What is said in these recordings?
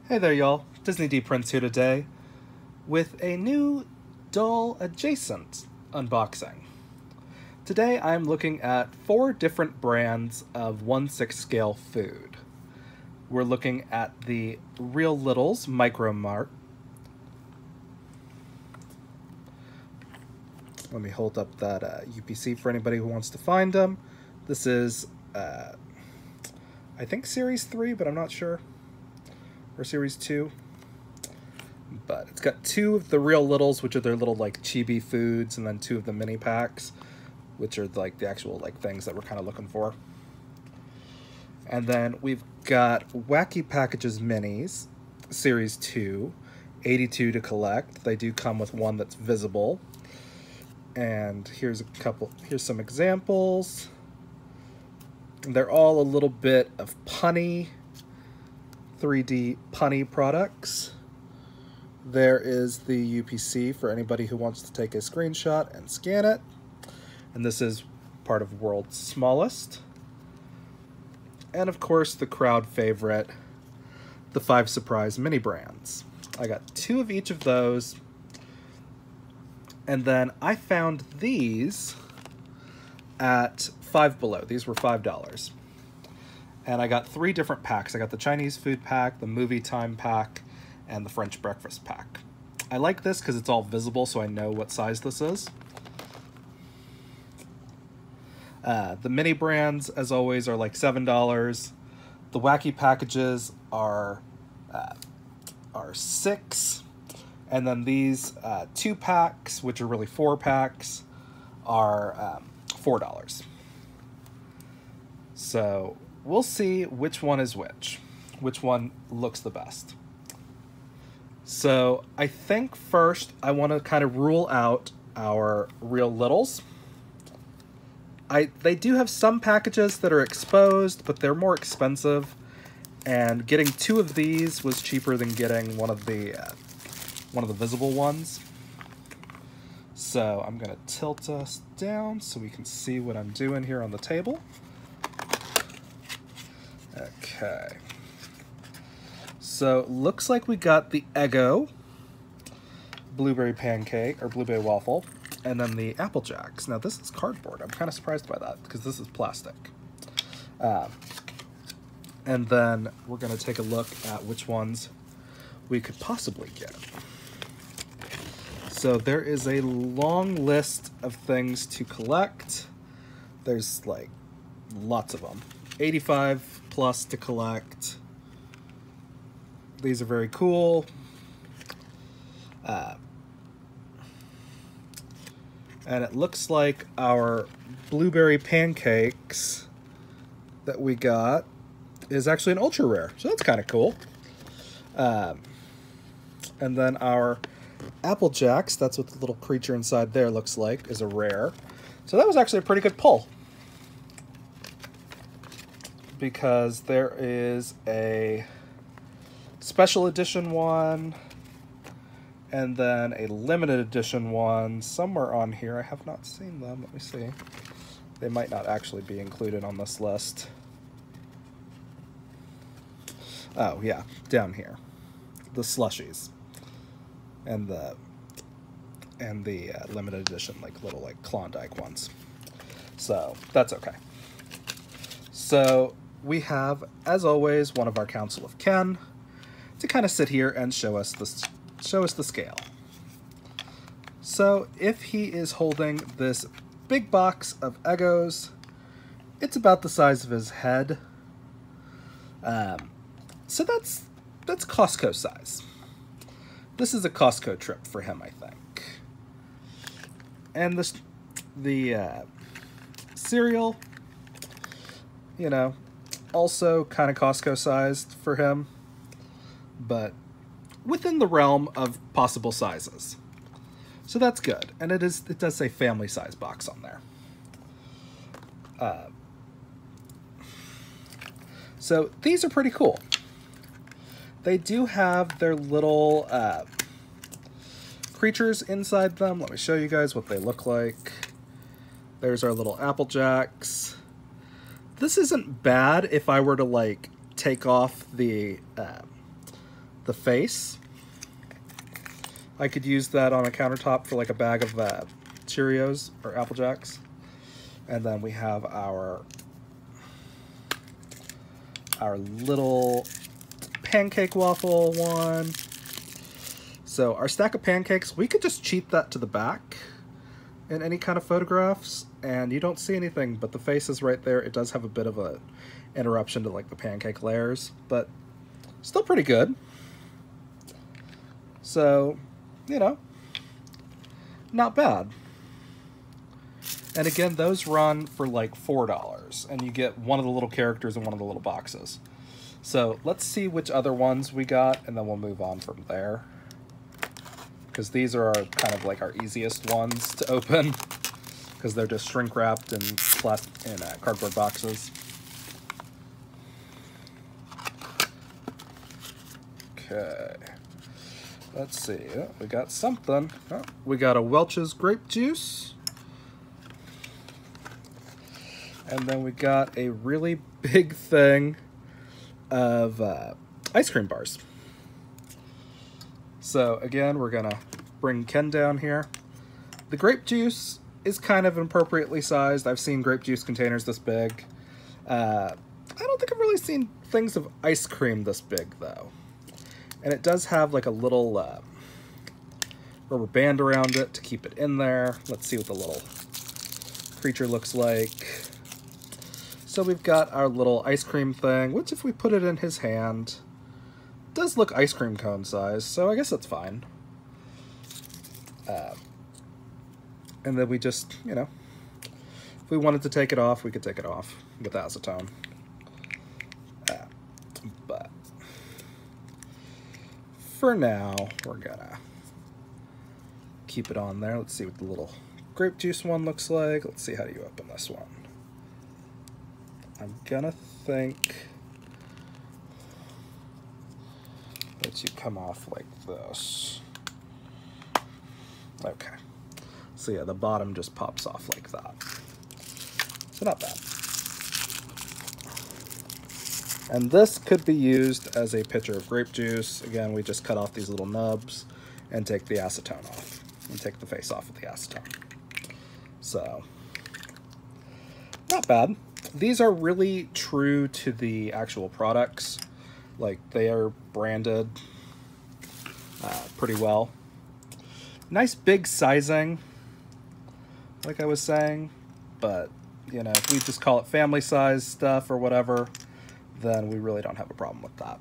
Hey there, y'all. Disney D Prince here today with a new doll adjacent unboxing. Today I'm looking at 4 different brands of 1/6 scale food. We're looking at the Real Littles Micro Mart. Let me hold up that UPC for anybody who wants to find them. This is, I think Series 3, but I'm not sure. Or Series 2. But it's got 2 of the Real Littles, which are their little like chibi foods, and then 2 of the mini packs, which are like the actual like things that we're kind of looking for. And then we've got Wacky Packages Minis, Series 2, 82 to collect. They do come with one that's visible. And here's some examples. They're all a little bit of punny, 3D punny products. There is the UPC for anybody who wants to take a screenshot and scan it. And this is part of World's Smallest. And of course the crowd favorite, the 5 Surprise mini brands. I got 2 of each of those. And then I found these at Five Below. These were $5. And I got 3 different packs. I got the Chinese food pack, the movie time pack, and the French breakfast pack. I like this because it's all visible, so I know what size this is. The mini brands, as always, are like $7. The Wacky packages are $6. And then these 2 packs, which are really 4 packs, are $4. So we'll see which one is which one looks the best. So I think first I want to kind of rule out our Real Littles. They do have some packages that are exposed, but they're more expensive. And getting 2 of these was cheaper than getting one of the visible ones. So I'm gonna tilt us down so we can see what I'm doing here on the table. Okay. So looks like we got the Eggo blueberry pancake or blueberry waffle, and then the Apple Jacks. Now this is cardboard. I'm kind of surprised by that because this is plastic. And then we're gonna take a look at which ones we could possibly get. So there is a long list of things to collect. There's like lots of them. 85 plus to collect. These are very cool. And it looks like our blueberry pancakes that we got is actually an ultra rare. So that's kind of cool. And then our Apple Jacks, that's what the little creature inside there looks like, is a rare. So that was actually a pretty good pull. Because there is a special edition one, and then a limited edition one somewhere on here. I have not seen them. Let me see. They might not actually be included on this list. Oh, yeah, down here. The slushies. And the limited edition, like little like Klondike ones. So that's okay. So we have, as always, one of our Council of Ken to kind of sit here and show us the scale. So if he is holding this big box of Eggos, it's about the size of his head. So that's Costco size. This is a Costco trip for him, I think. And the cereal, you know, also kind of Costco sized for him, but within the realm of possible sizes. So that's good. And it does say family size box on there. So these are pretty cool. They do have their little creatures inside them. Let me show you guys what they look like. There's our little Apple Jacks. This isn't bad if I were to like take off the the face. I could use that on a countertop for like a bag of Cheerios or Apple Jacks. And then we have our little pancake waffle one. So our stack of pancakes, we could just cheat that to the back in any kind of photographs, and you don't see anything, but the face is right there. It does have a bit of a interruption to like the pancake layers, but still pretty good. So, you know, not bad. And again, those run for like $4, and you get one of the little characters in one of the little boxes. So let's see which other ones we got, and then we'll move on from there. Because these are kind of like our easiest ones to open, because they're just shrink wrapped in cardboard boxes. Okay, let's see. Oh, we got something. Oh, we got a Welch's grape juice. And then we got a really big thing of ice cream bars. So again, we're gonna bring Ken down here. The grape juice is kind of appropriately sized. I've seen grape juice containers this big. I don't think I've really seen things of ice cream this big though. And it does have like a little rubber band around it to keep it in there. Let's see what the little creature looks like. So we've got our little ice cream thing, which if we put it in his hand, does look ice cream cone size, so I guess that's fine. And then we just, you know, if we wanted to take it off, we could take it off with acetone. But for now, we're gonna keep it on there. Let's see what the little grape juice one looks like. Let's see, how do you open this one? I'm gonna think that you come off like this. Okay. So yeah, the bottom just pops off like that. So not bad. And this could be used as a pitcher of grape juice. Again, we just cut off these little nubs and take the acetone off. And take the face off with the acetone. So, not bad. These are really true to the actual products. Like, they are branded pretty well. Nice big sizing, like I was saying. But, you know, if we just call it family size stuff or whatever, then we really don't have a problem with that.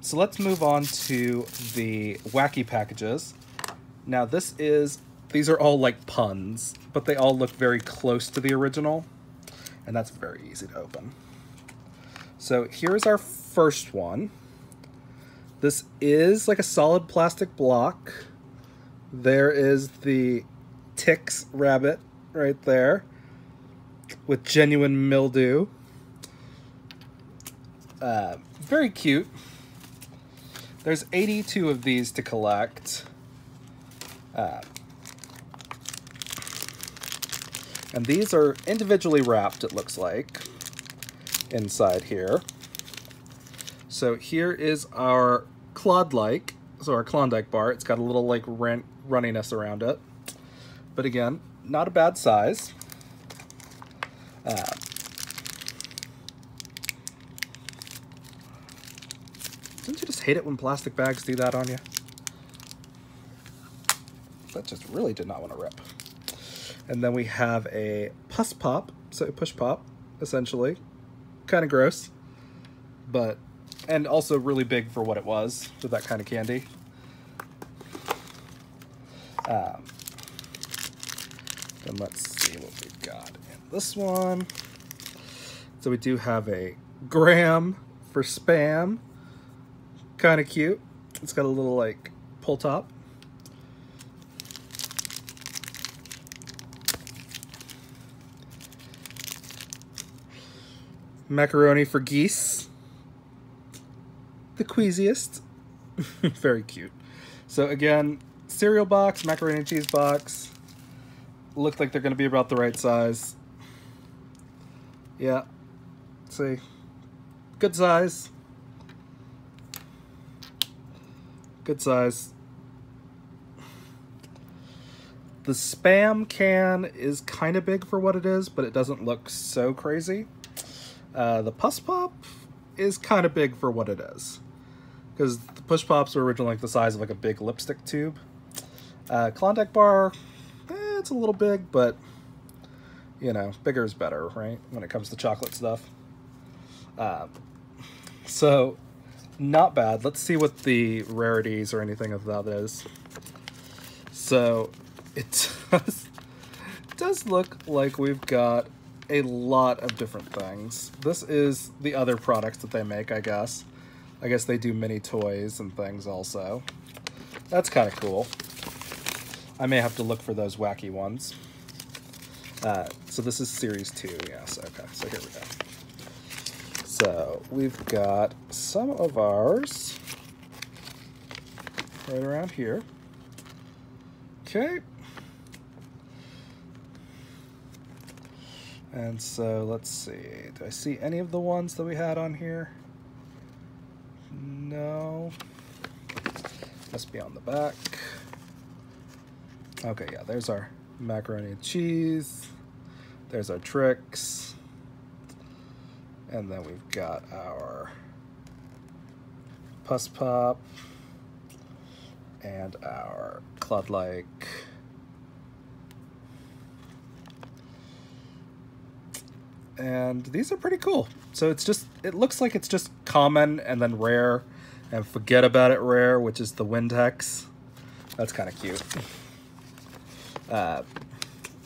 So let's move on to the Wacky packages. Now these are all like puns, but they all look very close to the original, and that's very easy to open. So here's our first one. This is like a solid plastic block. There is the Tix rabbit right there with genuine mildew. Very cute. There's 82 of these to collect. And these are individually wrapped, it looks like, inside here. So here is our Klondike, so our Klondike bar. It's got a little like runniness around it. But again, not a bad size. Don't you just hate it when plastic bags do that on you? That just really did not want to rip. And then we have a push pop, essentially. Kind of gross, but, and also really big for what it was, with that kind of candy. Then let's see what we've got in this one. So we do have a Graham for Spam. Kind of cute. It's got a little like pull top. Macaroni for Geese. The queasiest. Very cute. So again, cereal box, macaroni and cheese box. Look like they're going to be about the right size. Yeah. See. Good size. Good size. The Spam can is kind of big for what it is, but it doesn't look so crazy. The Puss Pop is kind of big for what it is, because the Push Pops were originally like the size of like a big lipstick tube. Klondike bar, it's a little big, but you know, bigger is better, right? When it comes to chocolate stuff. So, not bad. Let's see what the rarities or anything of that is. So, it does look like we've got a lot of different things. This is the other products that they make, I guess. I guess they do mini toys and things also. That's kind of cool. I may have to look for those wacky ones. So this is series 2, yes, okay, so here we go. So we've got some of ours right around here. Okay. And so let's see, do I see any of the ones that we had on here? No. Must be on the back. Okay, yeah, there's our macaroni and cheese. There's our Trix. And then we've got our Puss Pop and our Cloud-like. And these are pretty cool. So it's just, it looks like it's just common and then rare and forget about it rare, which is the Windex. That's kind of cute.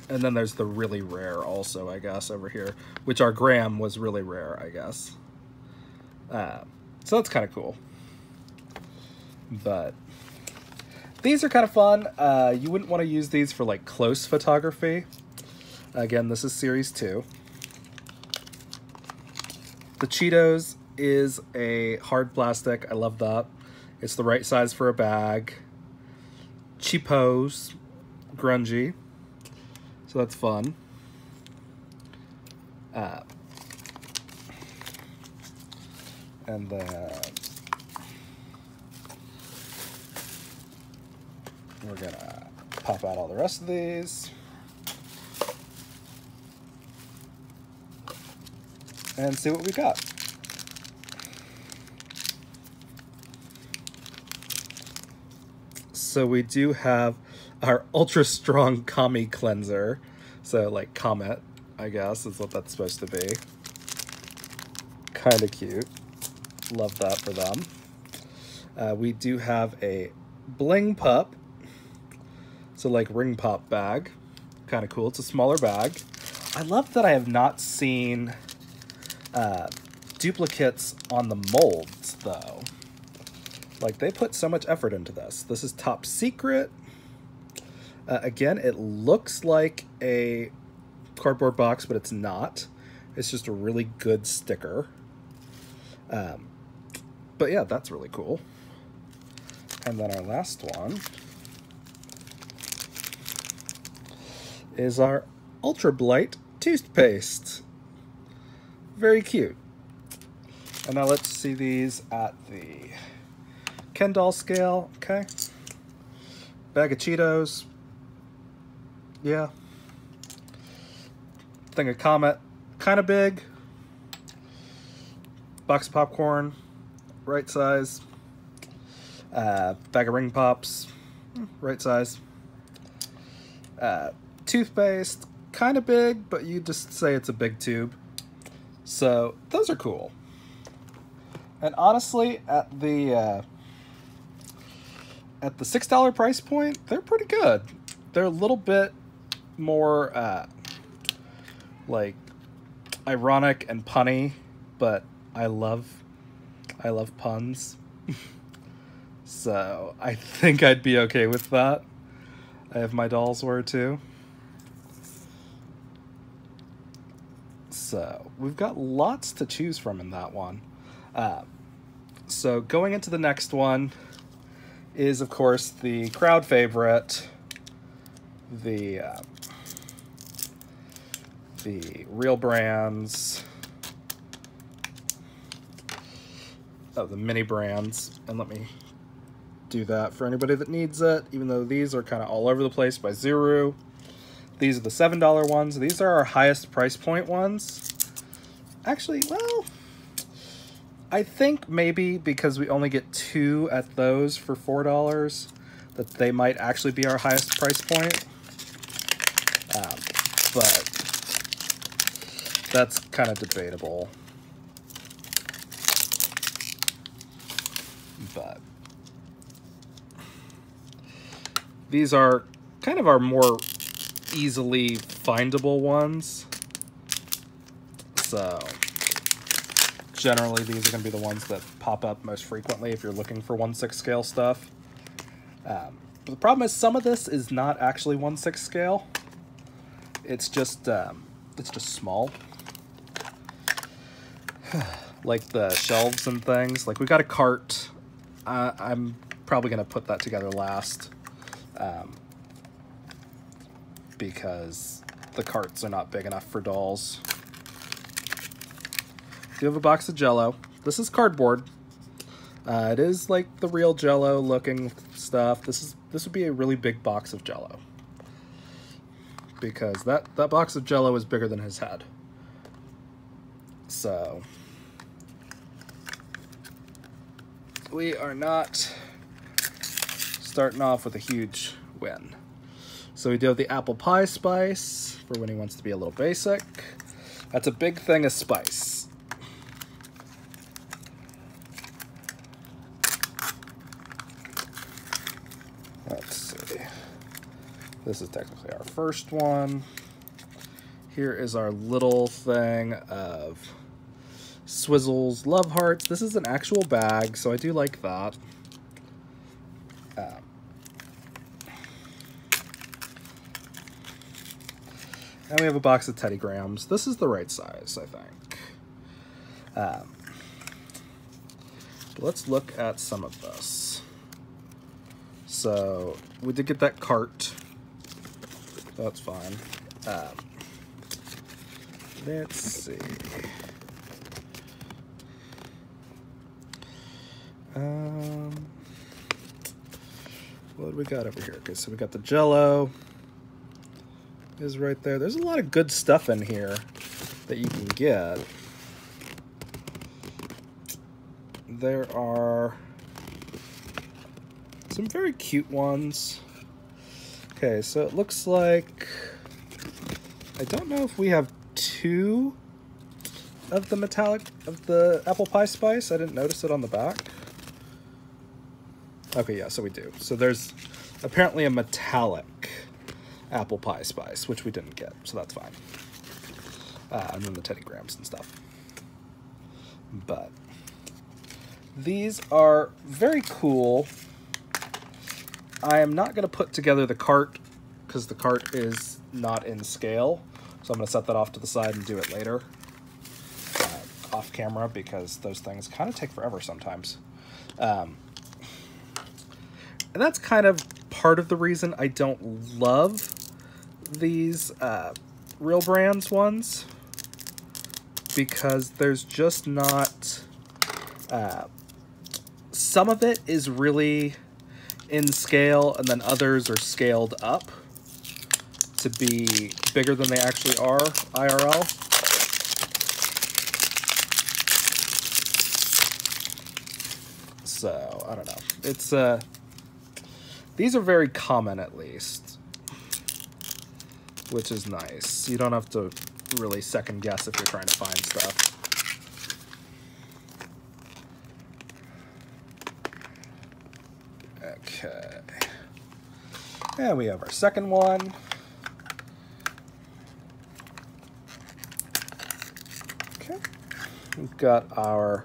And then there's the really rare also, I guess, over here, which our Graham was really rare, I guess. So that's kind of cool. But these are kind of fun. You wouldn't want to use these for like close photography. Again, this is series 2. The Cheetos is a hard plastic. I love that. It's the right size for a bag. Cheapos, grungy. So that's fun. And then we're gonna pop out all the rest of these. And see what we got. So we do have our ultra strong Kami cleanser. So like Comet, I guess, is what that's supposed to be. Kind of cute. Love that for them. We do have a Bling Pup. So like ring pop bag. Kind of cool. It's a smaller bag. I love that I have not seen duplicates on the molds, though. Like, they put so much effort into this. This is top secret. Again, it looks like a cardboard box, but it's not. It's just a really good sticker. But yeah, that's really cool. And then our last one is our Ultra Blight toothpaste. Very cute. And now let's see these at the Ken doll scale. Okay. Bag of Cheetos. Yeah. Thing of Comet. Kind of big. Box of popcorn. Right size. Bag of ring pops. Right size. Toothpaste. Kind of big, but you just say it's a big tube. So those are cool. And honestly, at the $6 price point, they're pretty good. They're a little bit more like ironic and punny, but I love puns. So I think I'd be okay with that. If my dolls were too. So we've got lots to choose from in that one. So going into the next one is, of course, the crowd favorite, the Real Brands, the mini brands. And let me do that for anybody that needs it, even though these are kind of all over the place by Zuru. These are the $7 ones. These are our highest price point ones. Actually, well, I think maybe because we only get 2 at those for $4, that they might actually be our highest price point. But that's kind of debatable. But these are kind of our more easily findable ones. So generally these are going to be the ones that pop up most frequently if you're looking for 1/6 scale stuff. But the problem is some of this is not actually 1/6 scale. It's just small. Like the shelves and things. Like we got a cart. I'm probably going to put that together last. Because the carts are not big enough for dolls. You have a box of Jell-O. This is cardboard. It is like the real Jell-O looking stuff. This would be a really big box of Jell-O. Because that box of Jell-O is bigger than his head. So we are not starting off with a huge win. So we do have the apple pie spice for when he wants to be a little basic. That's a big thing of spice. Let's see. This is technically our first one. Here is our little thing of Swizzles Love Hearts. This is an actual bag, so I do like that. And we have a box of Teddy Grahams. This is the right size, I think. But let's look at some of this. So we did get that cart. That's fine. Let's see. What do we got over here? Okay, so we got the Jell-O is right there. There's a lot of good stuff in here that you can get. There are some very cute ones. Okay, so it looks like, I don't know if we have 2 of the metallic, of the apple pie spice. I didn't notice it on the back. Okay, yeah, so we do. So there's apparently a metallic apple pie spice, which we didn't get, so that's fine. And then the Teddy Grahams and stuff. But these are very cool. I am not going to put together the cart because the cart is not in scale, so I'm going to set that off to the side and do it later off camera because those things kind of take forever sometimes. And that's kind of part of the reason I don't love these Real Brands ones, because there's just not... some of it is really in scale, and then others are scaled up to be bigger than they actually are IRL. So, I don't know. It's, these are very common, at least, which is nice. You don't have to really second guess if you're trying to find stuff. Okay. And we have our second one. Okay. We've got our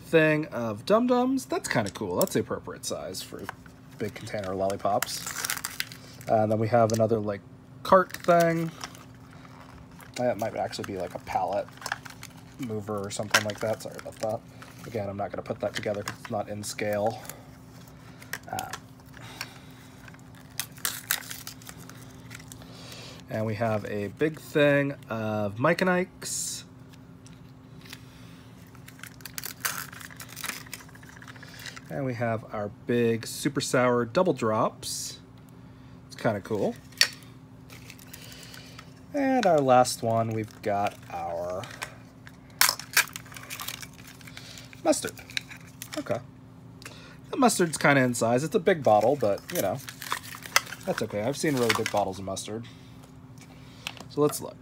thing of Dum-Dums. That's kind of cool. That's the appropriate size for a big container of lollipops. And then we have another, like, cart thing. That might actually be like a pallet mover or something like that. Sorry about that. Again, I'm not going to put that together because it's not in scale. And we have a big thing of Mike and Ike's. And we have our big super sour double drops. It's kind of cool. And our last one, we've got our mustard. Okay. The mustard's kind of in size. It's a big bottle, but, you know, that's okay. I've seen really big bottles of mustard. So let's look.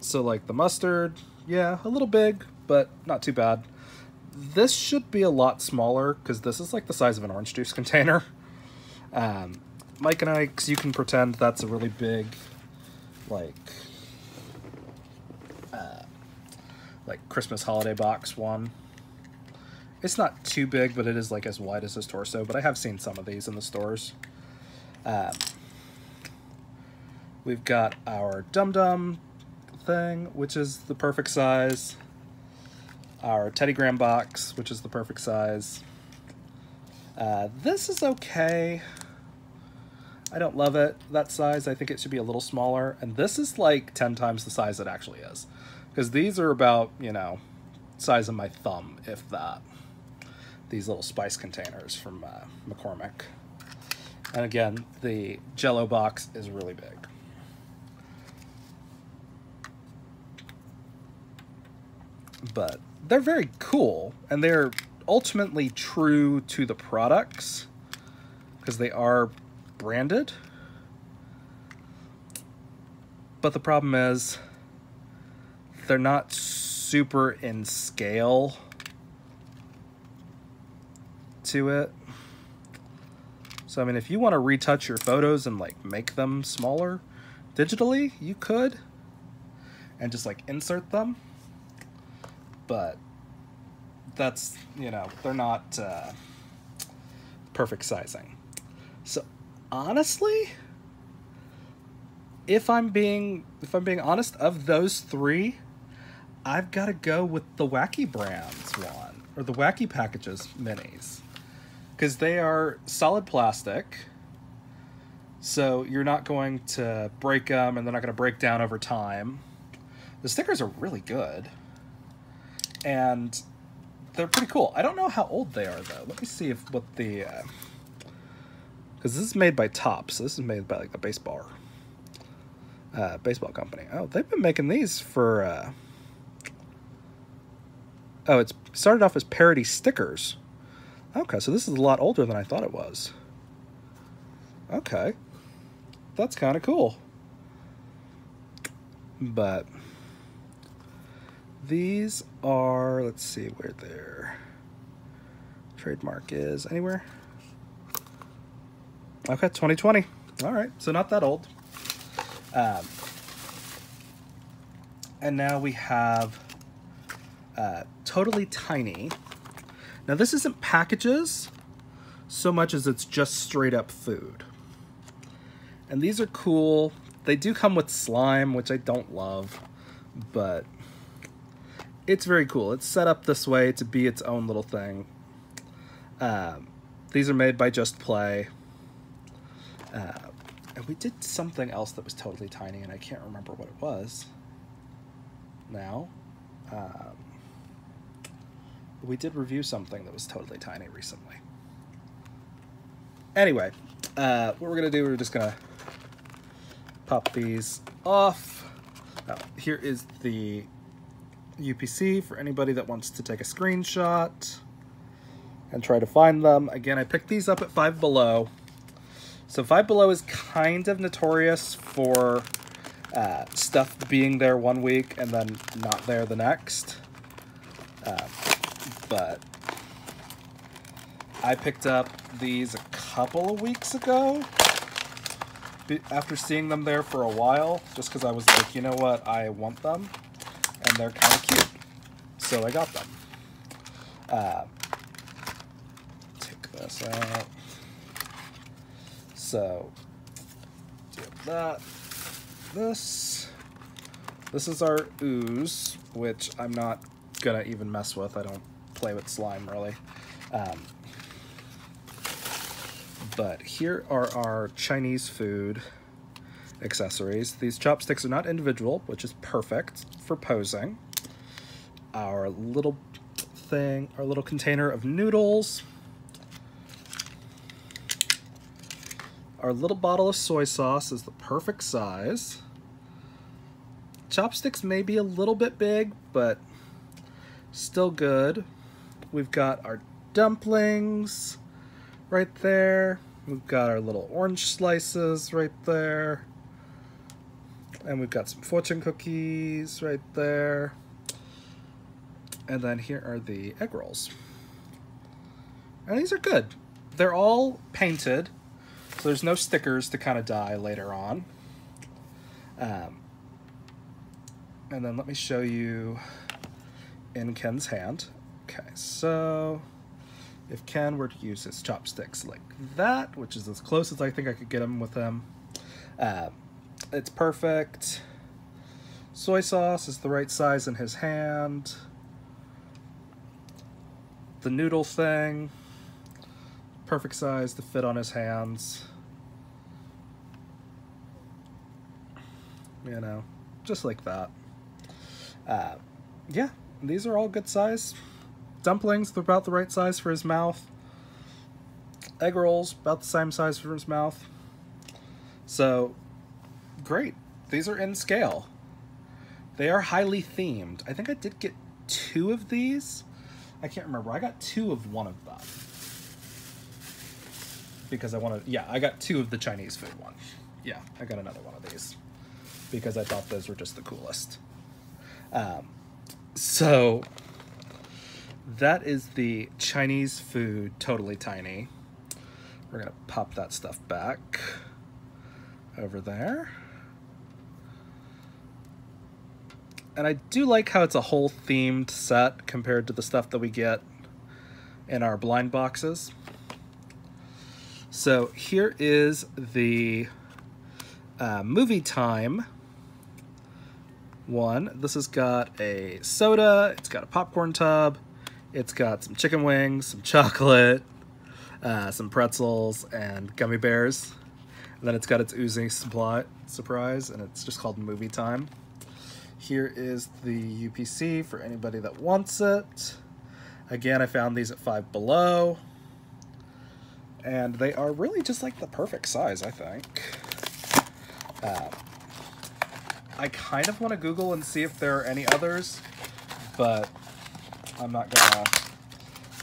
So, like, the mustard, yeah, a little big, but not too bad. This should be a lot smaller, because this is, like, the size of an orange juice container. Mike and I, because you can pretend that's a really big, like Christmas holiday box one. It's not too big, but it is like as wide as his torso, but I have seen some of these in the stores. We've got our Dum Dum thing, which is the perfect size. Our Teddy Graham box, which is the perfect size. This is okay. I don't love it, that size. I think it should be a little smaller. And this is like 10 times the size it actually is. Because these are about, you know, size of my thumb, if that. These little spice containers from McCormick. And again, the Jell-O box is really big. But they're very cool, and they're ultimately true to the products, because they are branded. But the problem is, they're not super in scale to it. So I mean, if you want to retouch your photos and like make them smaller digitally, you could, and just like insert them, but that's, you know, they're not perfect sizing. So honestly, if I'm being honest, of those three, I've got to go with the Wacky Brands one, or the Wacky Packages minis. Because they are solid plastic, so you're not going to break them, and they're not going to break down over time. The stickers are really good, and they're pretty cool. I don't know how old they are, though. Let me see what the... because this is made by Topps. So this is made by like the baseball company. Oh, they've been making these for... oh, it started off as parody stickers. Okay, so this is a lot older than I thought it was. Okay. That's kind of cool. But these are, let's see where their trademark is. Anywhere? Okay, 2020. All right, so not that old. And now we have Totally Tiny. Now this isn't packages so much as it's just straight up food. And these are cool. They do come with slime, which I don't love, but it's very cool. It's set up this way to be its own little thing. These are made by Just Play. And we did something else that was Totally Tiny, and I can't remember what it was now. We did review something that was Totally Tiny recently. Anyway, what we're going to do, we're just going to pop these off. Here is the UPC for anybody that wants to take a screenshot and try to find them. Again, I picked these up at Five Below. So Five Below is kind of notorious for stuff being there one week and then not there the next. But I picked up these a couple of weeks ago after seeing them there for a while, just because I was like, you know what, I want them, and they're kind of cute. So I got them. Take this out. So, do that. This is our ooze, which I'm not gonna even mess with. I don't play with slime really. But here are our Chinese food accessories. These chopsticks are not individual, which is perfect for posing. Our little our little container of noodles. Our little bottle of soy sauce is the perfect size. Chopsticks may be a little bit big, but still good. We've got our dumplings right there. We've got our little orange slices right there. And we've got some fortune cookies right there. And then here are the egg rolls. And these are good. They're all painted, so there's no stickers to kind of dye later on. And then let me show you in Ken's hand. Okay, so if Ken were to use his chopsticks like that, which is as close as I think I could get him with him, it's perfect. Soy sauce is the right size in his hand. The noodle thing, perfect size to fit on his hands. You know, just like that. Yeah, these are all good size. Dumplings, they're about the right size for his mouth. Egg rolls, about the same size for his mouth. So, great. These are in scale. They are highly themed. I think I did get 2 of these. I can't remember. I got 2 of one of them. Because I wanted... Yeah, I got 2 of the Chinese food one. Yeah, I got another one of these. Because I thought those were just the coolest. So, that is the Chinese food Totally Tiny. We're going to pop that stuff back over there. And I do like how it's a whole themed set compared to the stuff that we get in our blind boxes. So here is the movie time one. This has got a soda, it's got a popcorn tub, it's got some chicken wings, some chocolate, some pretzels, and gummy bears. And then it's got its oozing surprise, and it's just called Movie Time. Here is the UPC for anybody that wants it. Again, I found these at Five Below. And they are really just like the perfect size, I think. I kind of want to Google and see if there are any others, but I'm not gonna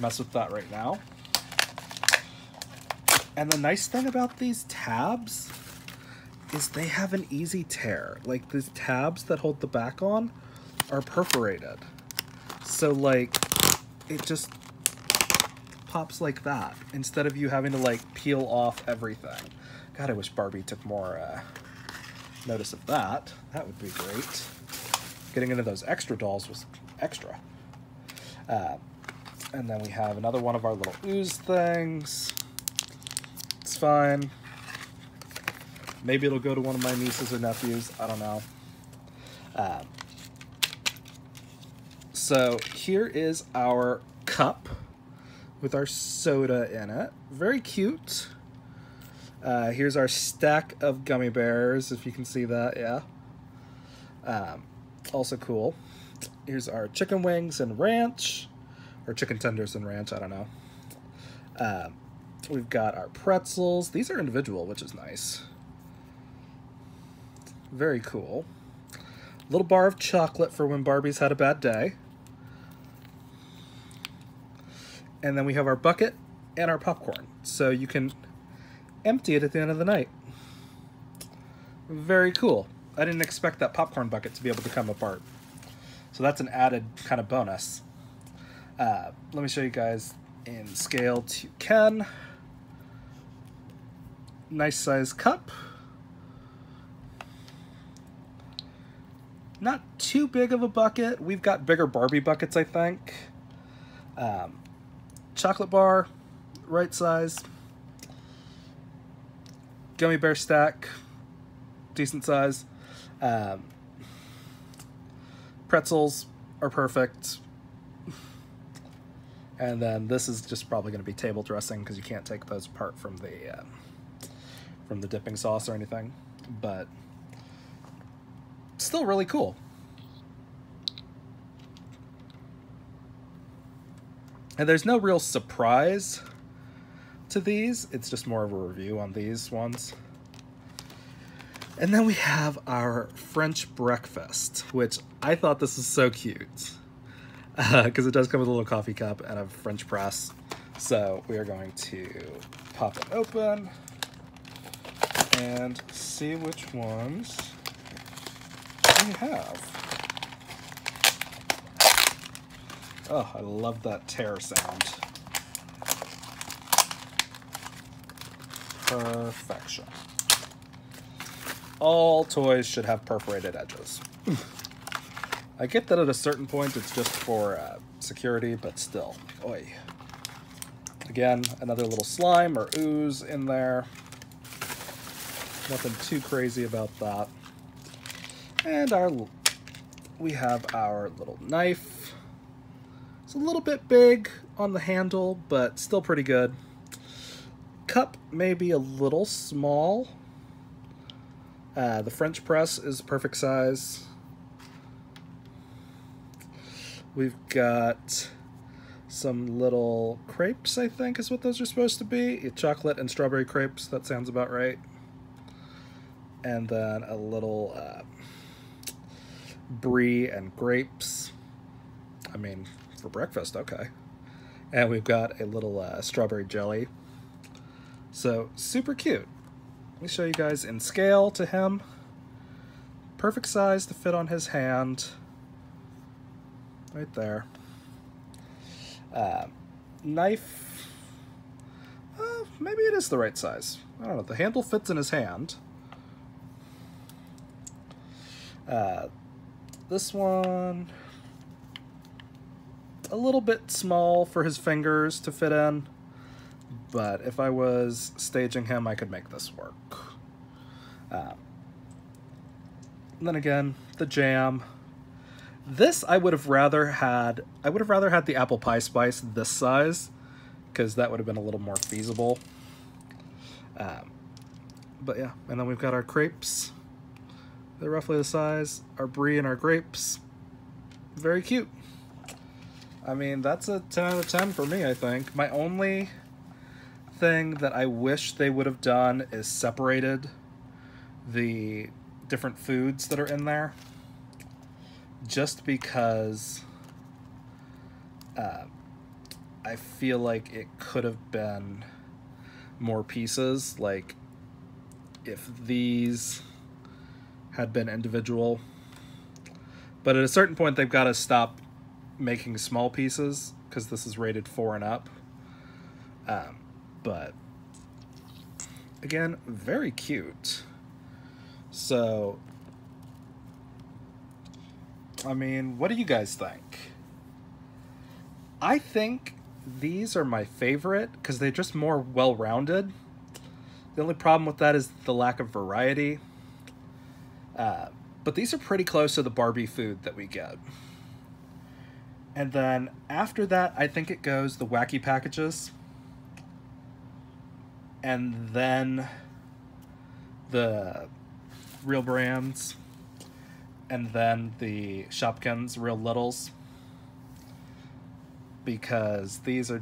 mess with that right now. And the nice thing about these tabs is they have an easy tear. Like, these tabs that hold the back on are perforated. So, like, it just pops like that instead of you having to, like, peel off everything. God, I wish Barbie took more notice of that. That would be great. Getting into those extra dolls was extra. And then we have another one of our little ooze things. It's fine. Maybe it'll go to one of my nieces or nephews. I don't know. So here is our cup with our soda in it. Very cute. Here's our stack of gummy bears, if you can see that, yeah. Also cool. Here's our chicken wings and ranch, or chicken tenders and ranch, I don't know. We've got our pretzels. These are individual, which is nice. Very cool. Little bar of chocolate for when Barbie's had a bad day. And then we have our bucket and our popcorn. So you can empty it at the end of the night. Very cool. I didn't expect that popcorn bucket to be able to come apart. So that's an added kind of bonus. Let me show you guys in scale to Ken. Nice size cup. Not too big of a bucket. We've got bigger Barbie buckets, I think. Chocolate bar, right size. Gummy bear stack, decent size. Pretzels are perfect. And then this is just probably going to be table dressing because you can't take those apart from the dipping sauce or anything. But still really cool. And there's no real surprise to these. It's just more of a review on these ones. And then we have our French breakfast, which I thought this is so cute. Because it does come with a little coffee cup and a French press. So we are going to pop it open and see which ones we have. Oh, I love that tear sound. Perfection. All toys should have perforated edges. I get that at a certain point it's just for security, but still. Oy. Again, another little slime or ooze in there. Nothing too crazy about that. And we have our little knife. It's a little bit big on the handle, but still pretty good. Cup may be a little small. The French press is perfect size. We've got some little crepes, I think is what those are supposed to be. Chocolate and strawberry crepes, that sounds about right. And then a little brie and grapes. I mean, for breakfast, okay. And we've got a little strawberry jelly. So, super cute. Let me show you guys in scale to him. Perfect size to fit on his hand. Right there. Knife. Maybe it is the right size. I don't know. The handle fits in his hand. This one, a little bit small for his fingers to fit in, but if I was staging him, I could make this work. Then again, the jam. This I would have rather had the apple pie spice this size, because that would have been a little more feasible. But yeah, and then we've got our crepes. They're roughly the size. Our brie and our grapes. Very cute. I mean, that's a 10 out of 10 for me, I think. My only thing that I wish they would have done is separated the different foods that are in there. Just because I feel like it could have been more pieces. Like, if these had been individual. But at a certain point, they've got to stop making small pieces, because this is rated 4 and up. But again, very cute. So, I mean, what do you guys think? I think these are my favorite because they're just more well-rounded. The only problem with that is the lack of variety. But these are pretty close to the Barbie food that we get. And then after that, I think it goes the Wacky packages. And then the real brands. And then the Shopkins Real Littles. Because these are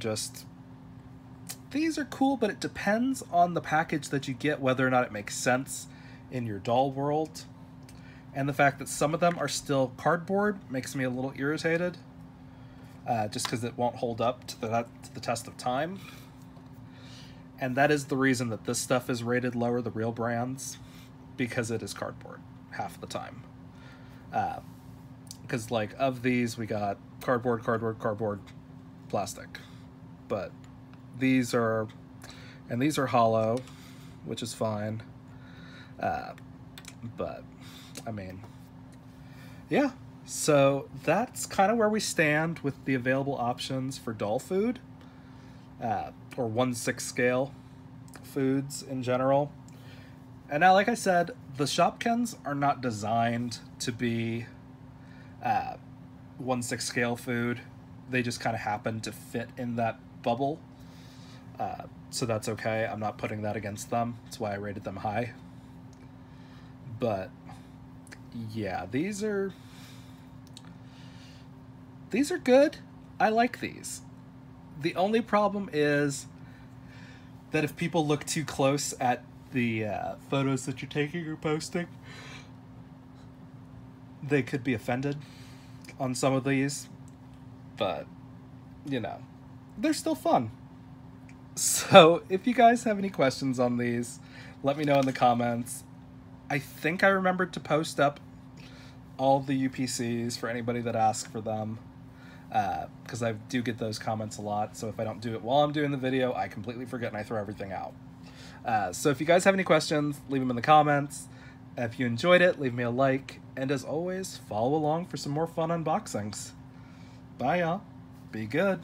cool, but it depends on the package that you get, whether or not it makes sense in your doll world. And the fact that some of them are still cardboard makes me a little irritated. Just because it won't hold up to the test of time. And that is the reason that this stuff is rated lower, the real brands, because it is cardboard half the time. Because, like, of these, we got cardboard, plastic. But these are hollow, which is fine. But, I mean, yeah. So that's kind of where we stand with the available options for doll food, or 1/6 scale foods in general. And now, like I said, the Shopkins are not designed to be 1/6 scale food. They just kind of happen to fit in that bubble. So that's okay. I'm not putting that against them. That's why I rated them high. But yeah, these are good. I like these. The only problem is that if people look too close at the photos that you're taking or posting, they could be offended on some of these. But, you know, they're still fun. So if you guys have any questions on these, let me know in the comments. I think I remembered to post up all the UPCs for anybody that asks for them, because I do get those comments a lot. So if I don't do it while I'm doing the video, I completely forget and I throw everything out. So if you guys have any questions, leave them in the comments. If you enjoyed it, leave me a like. And as always, follow along for some more fun unboxings. Bye, y'all. Be good.